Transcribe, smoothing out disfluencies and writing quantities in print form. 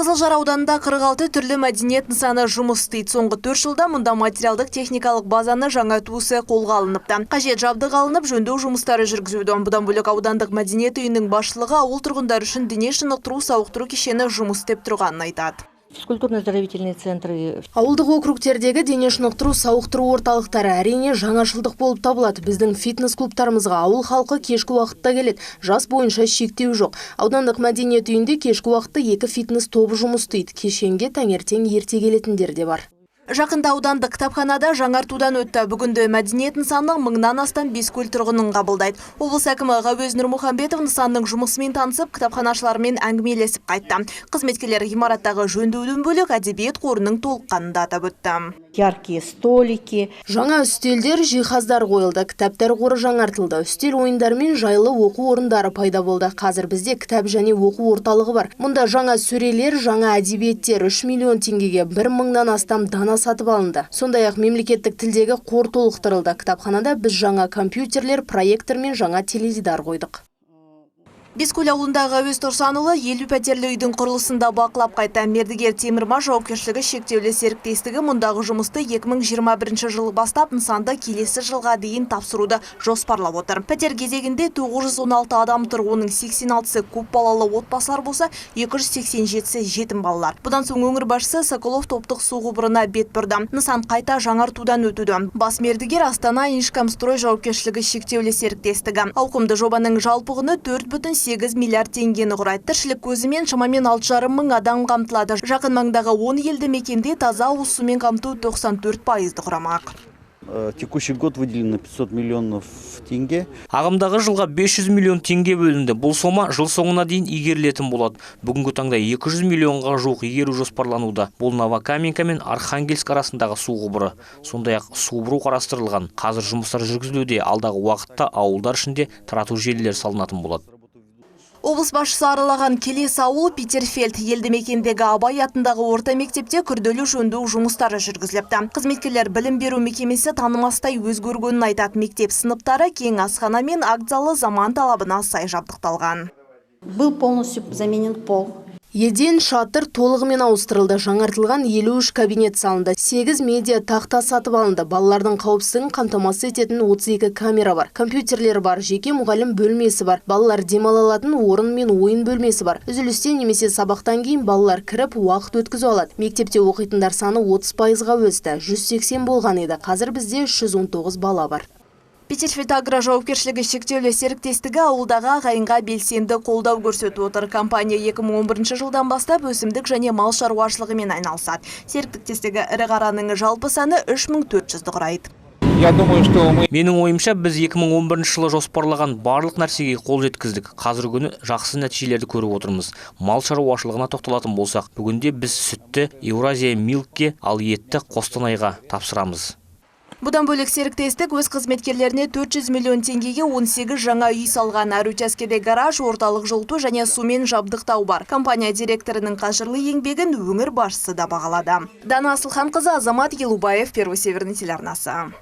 Қызылжар ауданында 46 түрлі мәдениет нысаны жұмыс істейді. Соңғы 4 жылда мұнда материалдық техникалық базаны жаңарту ісі қолға алыныпты. Қажет жабдық алынып, жөндеу жұмыстары жүргізілуде. Бұдан бөлек аудандық мәдениет үйінің басшылығы ауыл тұрғындары үшін дене шынықтыру сауықтыру кешені жұмыс істеп тұрғанын айтады. Физкультурно-оздоровительные центры. Ауылдық округтердегі дене шынықтыру сауықтыру орталықтары әрине жаңашылдық болып табылады. Біздің фитнес-клубтарымызға ауыл халқы кешкі уақытта келеді. Жас бойынша шектеу жоқ. Аудандық мәдениет үйінде кешкі уақытта 2 фитнес тобы жұмыс істейді. Кешенге таңертең ерте келетіндер де бар. Жақында аудандық кітапханада жаңартудан өтті. Бүгінде мәдениет нысанның 1000-нан астам Бескөл тұрғынын қабылдайды. Облыс әкімі Ғауез Нұрмұхамбетов нысанның жұмысымен танысып, кітапханашылармен әңгімелесіп қайтты. Қызметкерлер ғимараттағы жөндеуден бөлек әдебиет қорының толыққанын да атап өтті. Яркие столики. Жаңа үстелдер, жиһаздар қойылды, кітаптар қоры жаңартылды. Үстел ойындармен жайлы оқу орындары пайда болды. Қазір бізде кітап және оқу орталығы бар. Мұнда жаңа сөрелер, жаңа әдебиеттер 3 миллион теңгеге 1000-нан астам дана сатып алынды. Сондай-ақ мемлекеттік тілдегі қор толықтырылды. Кітапханада біз жаңа компьютерлер, проектор мен жаңа теледидар қойдық. Бескөл ауылындағы Ғауез Тұрсанұлы 50 пәтерлі үйдің құрылысында бақылап қайтты. Мердігер Темірма жауапкершілігі шектеулі серіктестігі мұндағы жұмысты 2021 жылы бастап нысанды келесі жылға дейін тапсыруды жоспарлап отыр. Пәтер кезегінде 916 адам тұр, оның 86-сы көп балалы отбасылар болса, 287-сі жетім балалар. Бұдан соң өңір басшысы Соколов топтық су құбырына бет бұрды. Нысан қайта жаңартудан өтуді. Бас мердігер Астана Инжкомстрой жауапкершілігі шектеулі серіктестігі. Ауқымды жобаның жалпы құны 4,8 миллиард теңгені құрайды. Тіршілік көзімен шамамен 6,5 мың адам қамтылады. Жақын маңдағы 10 елді мекенде таза ауыз сумен қамту 94%-ды құрамақ. Текущий год выделено 500 миллионов тенге. Ағымдағы жылға 500 миллион теңге бөлінді. Бұл сома жыл соңына дейін игерілетін болады. Бүгінгі таңда 200 миллионға жуық игеру жоспарлануда. Бұл Новокаменка мен Архангельск арасындағы су құбыры. Сондай-ақ су бұру қарастырылған. Қазір жұмыстар жүргізілуде. Алдағы уақытта ауылдар ішінде тарату желілері салынатын болады. Облыс басшысы аралаған келесі ауыл Питерфельд елді мекендегі Абай атындағы орта мектепте күрделі жөндеу жұмыстары жүргізіліпті. Қызметкерлер білім беру мекемесі танымастай өзгергенін айтады. Мектеп сыныптары кең асхана мен акт залы заман талабына сай жабдықталған. Был полностью заменен пол. Еден шатыр толығымен ауыстырылды. Жаңартылған 53 кабинет салынды. 8 медиа тақта сатып алынды. Балалардың қауіпсіздігін қамтамасыз ететін 32 камера бар. Компьютерлер бар. Жеке мұғалім бөлмесі бар. Балалар демала алатын орын мен ойын бөлмесі бар. Үзілістен немесе сабақтан кейін балалар кіріп уақыт өткізу алады. Мектепте оқитындар саны 30%-ға өсті. 180 болған еді. Қазір бізде 319 бала бар. Питерфельд агро жауапкершілігі шектеулі серіктестігі ауылдағы ағайынға белсенді қолдау көрсетіп отыр. Компания 2011 жылдан бастап өсімдік және мал шаруашылығымен айналысады. Серіктестігі ірі қараның жалпы саны 3400-ді құрайды. Менің ойымша біз 2011 жылы жоспарлаған барлық нәрсеге қол жеткіздік. Қазір күні жақсы нәтижелерді көріп отырмыз. Мал шаруашылығына тоқталатын болсақ, бүгінде біз сүтті Еуразия Милкке, ал етті Қостанайға тапсырамыз. Бұдан бөлек серіктестік өз қызметкерлеріне 400 миллион теңгеге 18 жаңа үй салған. Әр учаскеде гараж, орталық жылыту және сумен жабдықтау бар. Компания директорының қажырлы еңбегін өңір басшысы да бағалады. Дана Асылханқызы, Азамат Елубаев, Первый Северный телеарнасы.